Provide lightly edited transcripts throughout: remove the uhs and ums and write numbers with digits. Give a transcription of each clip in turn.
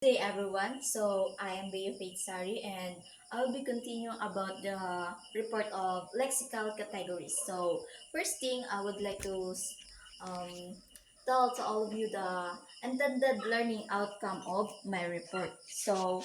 Good day everyone. So I am Bea Faith Sari and I'll be continuing about the report of lexical categories. So first thing I would like to um, tell to all of you the intended learning outcome of my report. So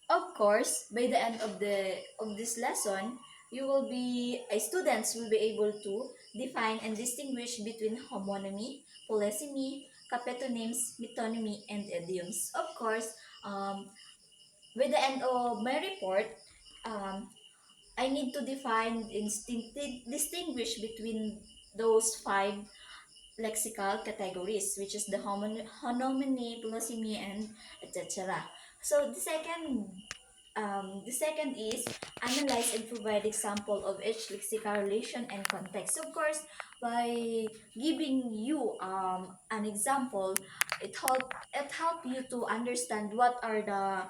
of course, by the end of this lesson, you will be students will be able to define and distinguish between homonymy, polysemy, capetonyms, metonymy, and idioms. Of course, by the end of my report, um, I need to define distinguish between those five lexical categories, which is the homonymy, polysemy, and etc. So the second is analyze and provide example of each lexical relation and context. Of course, by giving you an example, it help you to understand what are the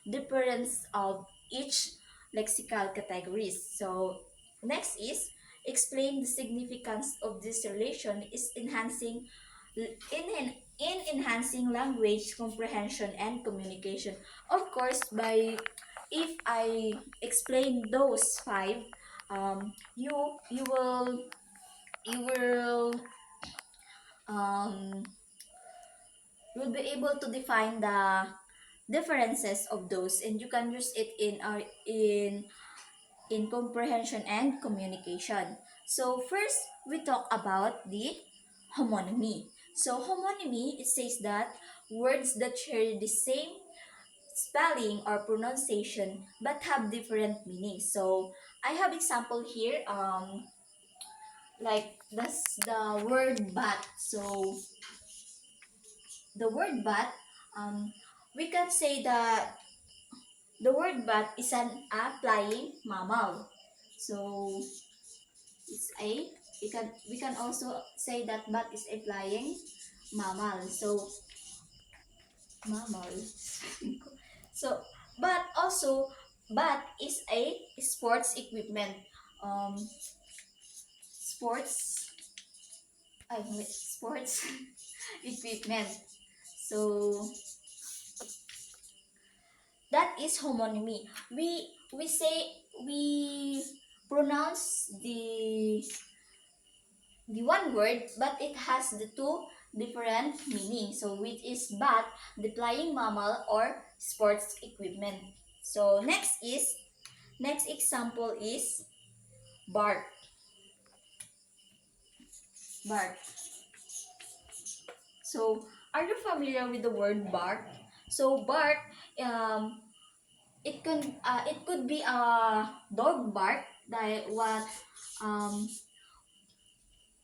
difference of each lexical categories. So next is explain the significance of this relation is in enhancing language comprehension and communication. Of course, by if I explain those five, you will um you'll be able to define the differences of those, and you can use it in comprehension and communication. So first, we talk about the homonymy. So homonymy, it says that words that share the same spelling or pronunciation but have different meanings. So I have example here, like that's the word bat. So the word bat, we can say that the word bat is a flying mammal. So it's a we can also say that bat is a flying mammal. So mammal. So but also bat is a sports equipment. Um, sports sports equipment. So that is homonymy. We pronounce the one word, but it has the two different meanings. So which is bat, the flying mammal, or sports equipment. So next example is bark. Bark. So are you familiar with the word bark? So bark, um, it could be a dog bark, dahil what um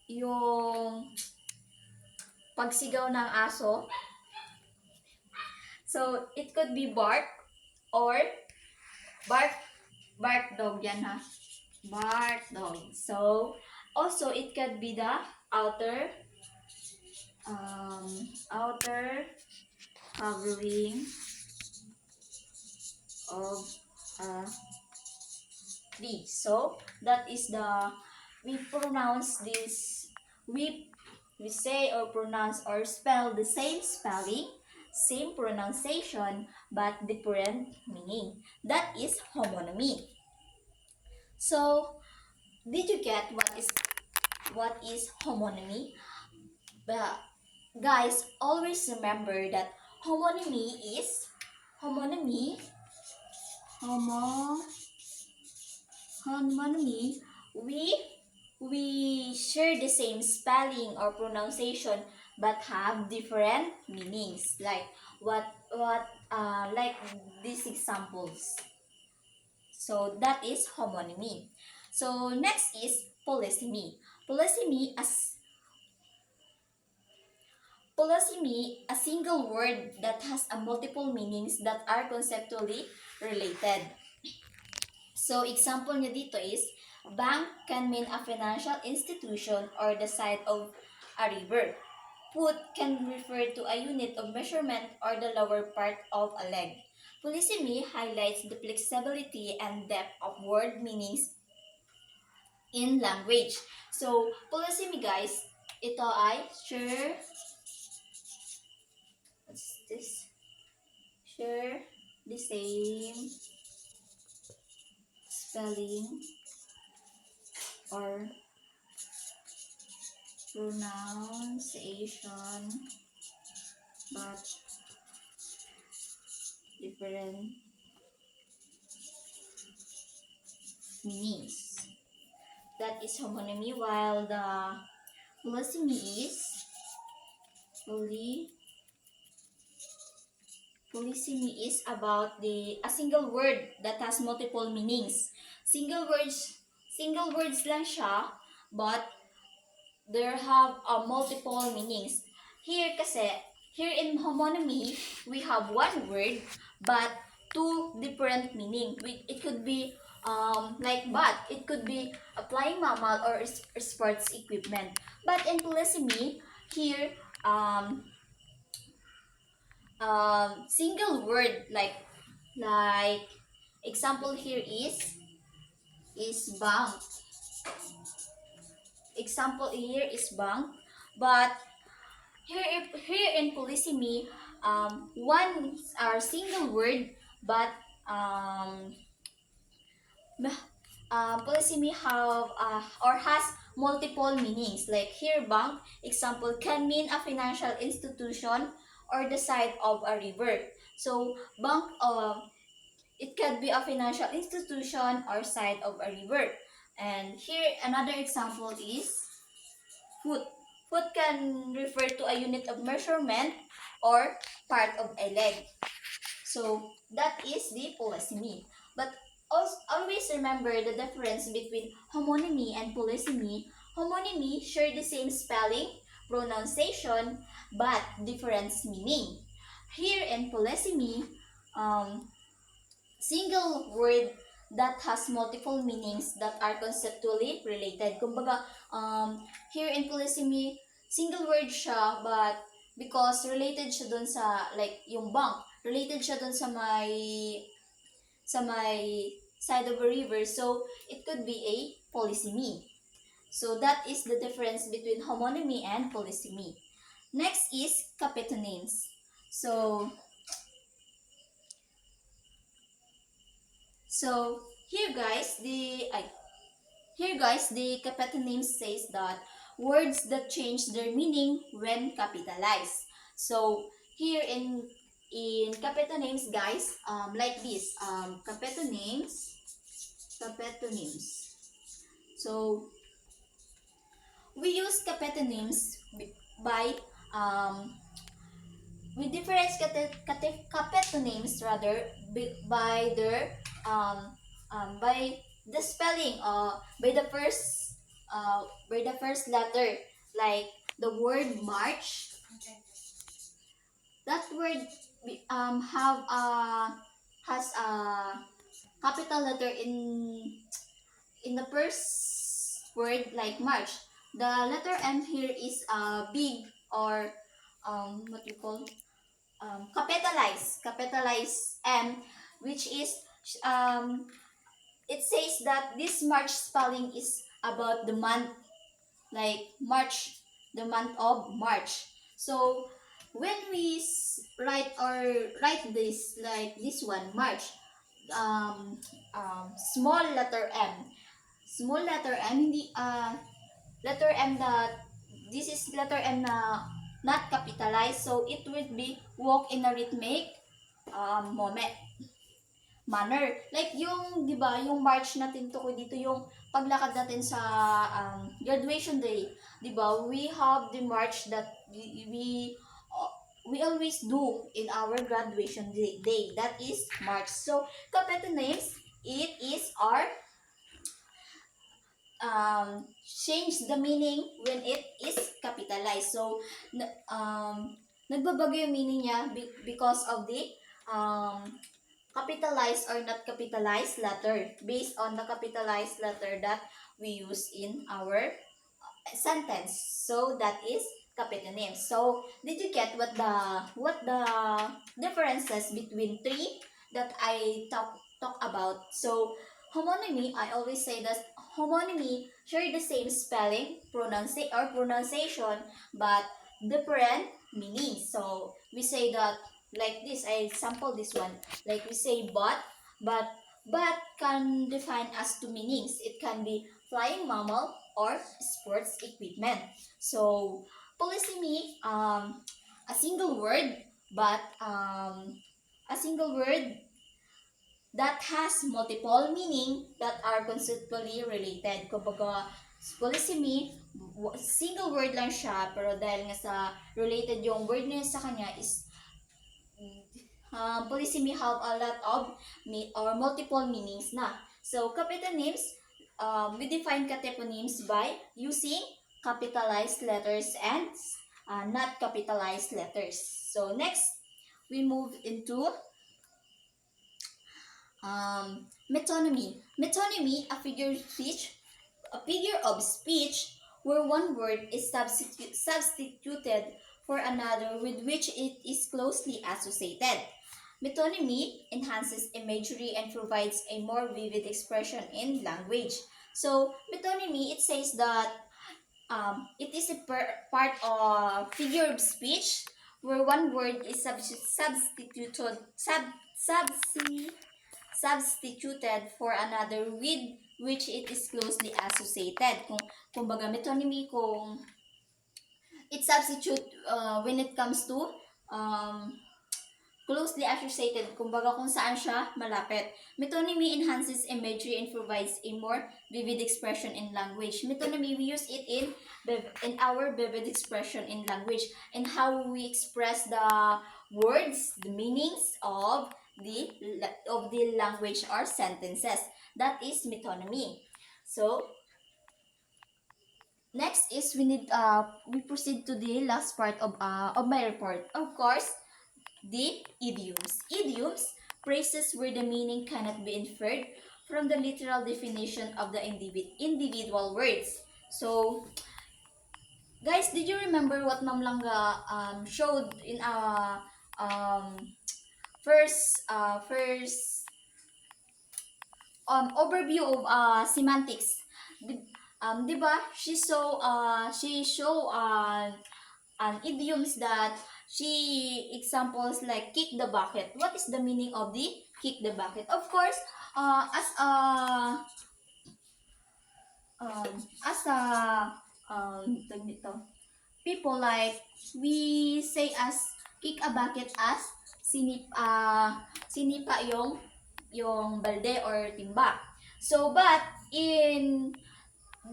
yung pagsigaw ng aso. So it could be bark or bark bark dog yan ha. Bark dog. So also it could be the outer outer covering of a tree. So that is the we pronounce this we we say or pronounce or spell the same spelling, same pronunciation, but different meaning. That is homonymy. So did you get what is homonymy? But guys, always remember that homonymy is homonymy homo homonymy we we share the same spelling or pronunciation but have different meanings, like like these examples. So that is homonymy. So next is polysemy. Polysemy, a single word that has a multiple meanings that are conceptually related. So example niya dito is bank can mean a financial institution or the side of a river. Foot can refer to a unit of measurement or the lower part of a leg. Polysemy highlights the flexibility and depth of word meanings in language. So, polysemy guys, ito ay this? Share the same spelling or pronunciation but different meanings. That is homonymy, while the polysemy is poly polysemy is about a single word that has multiple meanings. Single words lang siya, but there have multiple meanings. Here in homonymy, we have one word but two different meaning. It could be like but, it could be a flying mammal or sports equipment. But in polysemy, here single word like example here is bank. Example here is bank, but here in polysemy, one are single word, but um, polysemy have or has multiple meanings. Like here, bank example can mean a financial institution or the side of a river. So bank, it can be a financial institution or side of a river. And here another example is foot. Foot can refer to a unit of measurement or part of a leg. So that is the polysemy. But also, always remember the difference between homonymy and polysemy. Homonymy share the same spelling, pronunciation, but different meaning. Here in polysemy, single word that has multiple meanings that are conceptually related. Kumbaga, here in polysemy, single word siya, but because related siya dun sa, like, yung bank, related siya dun sa may side of a river, so it could be a polysemy. So that is the difference between homonymy and polysemy. Next is capitonyms. So here guys, the capitonyms says that words that change their meaning when capitalized. So here in capitonyms guys, like this, capitonyms. So we use capitonyms by we differentiate capitonyms rather by their by the spelling, by the first letter, like the word march. That word have has a capital letter in the first word, like march. The letter M here is big, or what you call, capitalize M, which is um, it says that this March spelling is about the month, like March, the month of March. So when we write this, like this one, March, um, small letter M, hindi letter M that this is letter M na not capitalized, so it will be walk in a rhythmic moment manner. Like yung, 'di ba, yung march natin to ko dito, yung paglakad natin sa graduation day, 'di ba? We have the march that we always do in our graduation day. That is march. So, capitonyms, it is our change the meaning when it is capitalized. So, nagbabago yung meaning niya because of the capitalized or not capitalized letter, based on the capitalized letter that we use in our sentence. So that is capitonyms. So did you get what the differences between three that I talk about? So homonymy, I always say that homonymy share the same spelling, pronunciation, but different meanings. So we say that Like this, I sample this one. Like we say but can define as two meanings. It can be flying mammal or sports equipment. So polysemy, a single word, but a single word that has multiple meaning that are conceptually related. Kumbaga, polysemy, single word lang siya, pero dahil nga sa related yung word na yun sa kanya is polysemy have a lot of or multiple meanings na. So, capitonyms, we define cateponyms by using capitalized letters and not capitalized letters. So, next, we move into metonymy. Metonymy, a figure of speech where one word is substituted for another with which it is closely associated. Metonymy enhances imagery and provides a more vivid expression in language. So, metonymy, it says that it is a part of figure of speech where one word is substituted for another with which it is closely associated. Kumbaga, metonymy, kung it substitute when it comes to um, closely associated, kumbaga kung saan siya malapit. Metonymy enhances imagery and provides a more vivid expression in language. Metonymy, we use it in our vivid expression in language and how we express the words, the meanings of the language or sentences. That is metonymy. So, next is we proceed to the last part of my report. Of course, the idioms. Idioms, phrases where the meaning cannot be inferred from the literal definition of the individual words. So, guys, did you remember what Ma'am Langga showed in um, first overview of semantics? Di ba? She show idioms that she examples like kick the bucket. What is the meaning of the kick the bucket? Of course, as a um, as a tawag nito, people, like we say as kick a bucket as sinipa yung balde or timba. So but in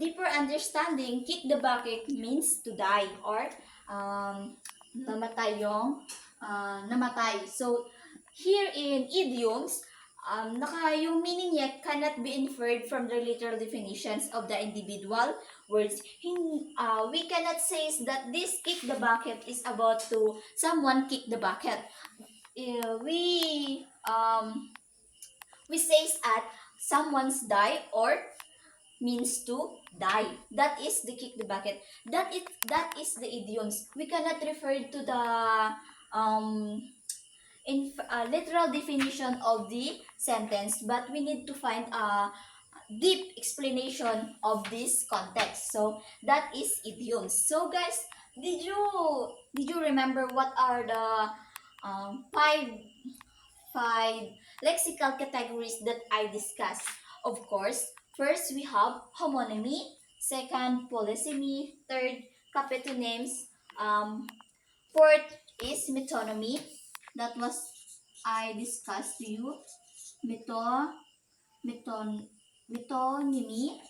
deeper understanding, kick the bucket means to die or namatay namatay. So, here in idioms, yung meaning niya cannot be inferred from the literal definitions of the individual words. We cannot say that this kick the bucket is about to someone kick the bucket. We say at someone's die or means to die. That is the kick the bucket. That is the idioms. We cannot refer to the literal definition of the sentence, but we need to find a deep explanation of this context. So that is idioms. So guys, did you remember what are the five lexical categories that I discussed? Of course, first we have homonymy, second polysemy, third capitonyms, fourth is metonymy. That was I discussed to you. Meton, metonymy,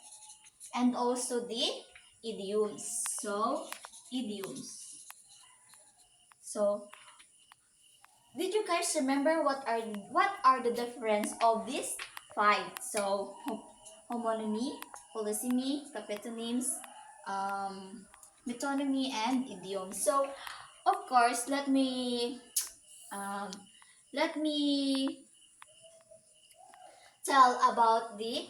and also the idioms. So, idioms. So, did you guys remember what are the difference of these five? So, homonymy, polysemy, capitonyms, metonymy, and idiom. So, of course, um, let me tell about the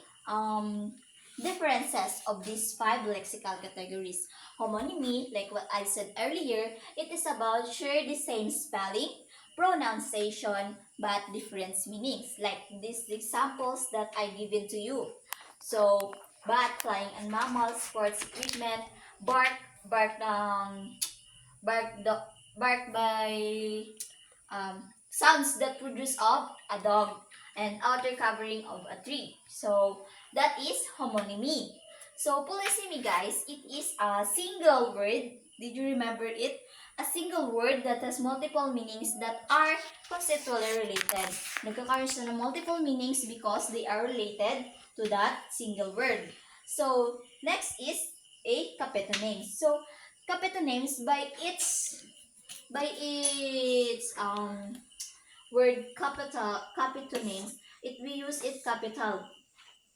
differences of these five lexical categories. Homonymy, like what I said earlier, it is about share the same spelling, pronunciation, but different meanings. Like these examples that I given to you. So, bat, flying and mammals, sports equipment, bark, bark, bark, bark by sounds that produce of a dog and outer covering of a tree. So that is homonymy. So polysemy, guys, it is a single word. Did you remember it? A single word that has multiple meanings that are conceptually related. Nagkakaroon siya ng multiple meanings because they are related to that single word. So next is a capitonyms. So capitonyms by its word capital names, it we use it capital.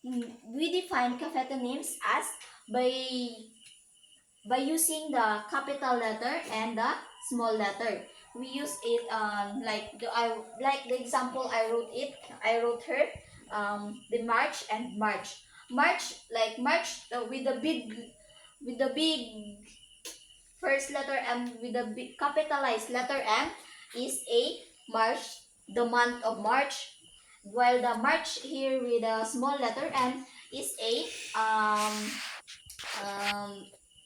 We define capital names as by using the capital letter and the small letter. We use it like the example I wrote her the March and March. March with the big first letter M, with the big capitalized letter M, is a March, the month of March. While the March here with a small letter M is a um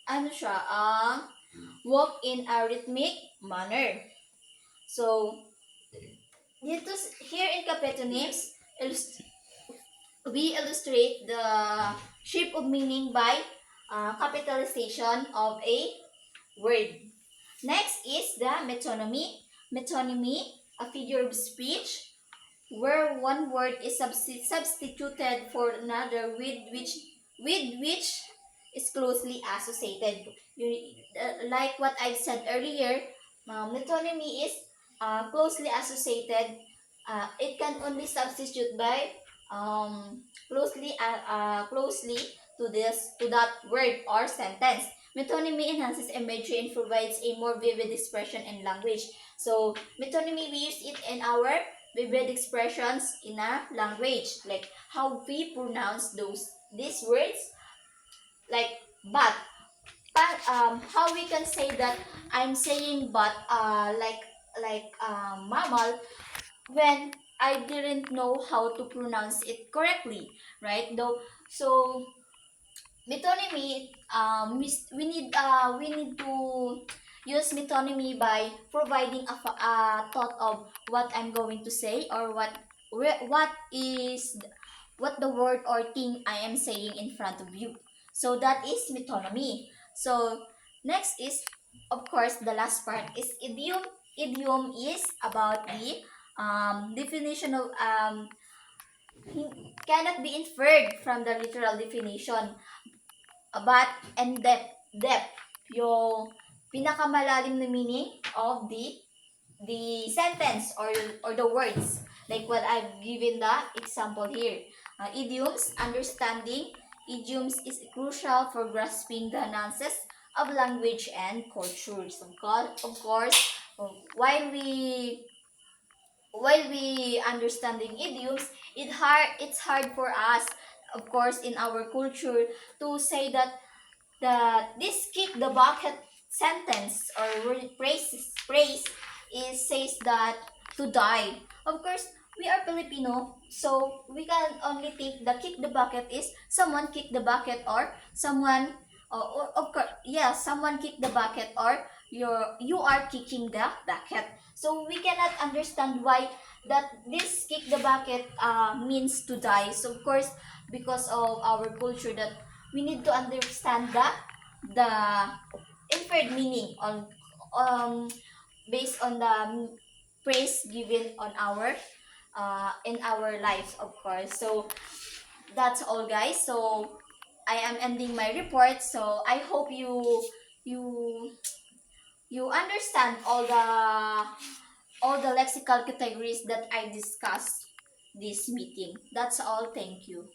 ano siya, walk in a rhythmic manner. So dito here in Capetonyms, we illustrate the shape of meaning by capitalization of a word. Next is the metonymy. Metonymy, a figure of speech where one word is substituted for another with which is closely associated. Like what I said earlier, metonymy is closely associated. It can only substitute by closely to that word or sentence. Metonymy enhances imagery and provides a more vivid expression in language. So metonymy, we use it in our vivid expressions in a language, like how we pronounce these words, like but. How we can say that I'm saying but mammal when I didn't know how to pronounce it correctly, right? Though, so metonymy, we need to use metonymy by providing a thought of what I'm going to say, or what the word or thing I am saying in front of you. So that is metonymy. So next is, of course, the last part is idiom. Idiom is about the definition of cannot be inferred from the literal definition, but and depth yung pinakamalalim na meaning of the sentence or the words, like what I've given the example here. Idioms, understanding idioms is crucial for grasping the nuances of language and cultures. Of course, while we understanding idioms, it's hard for us, of course, in our culture, to say that this kick the bucket sentence or praise is says that to die. Of course, we are Filipino, so we can only think the kick the bucket is someone kick the bucket, or someone or of course, yeah, someone kick the bucket, or you are kicking the bucket. So we cannot understand why that this kick the bucket means to die. So of course, because of our culture, that we need to understand the inferred meaning on based on the praise given on our in our lives, of course. So that's all, guys. So I am ending my report. So I hope you you understand all the lexical categories that I discussed this meeting. That's all. Thank you.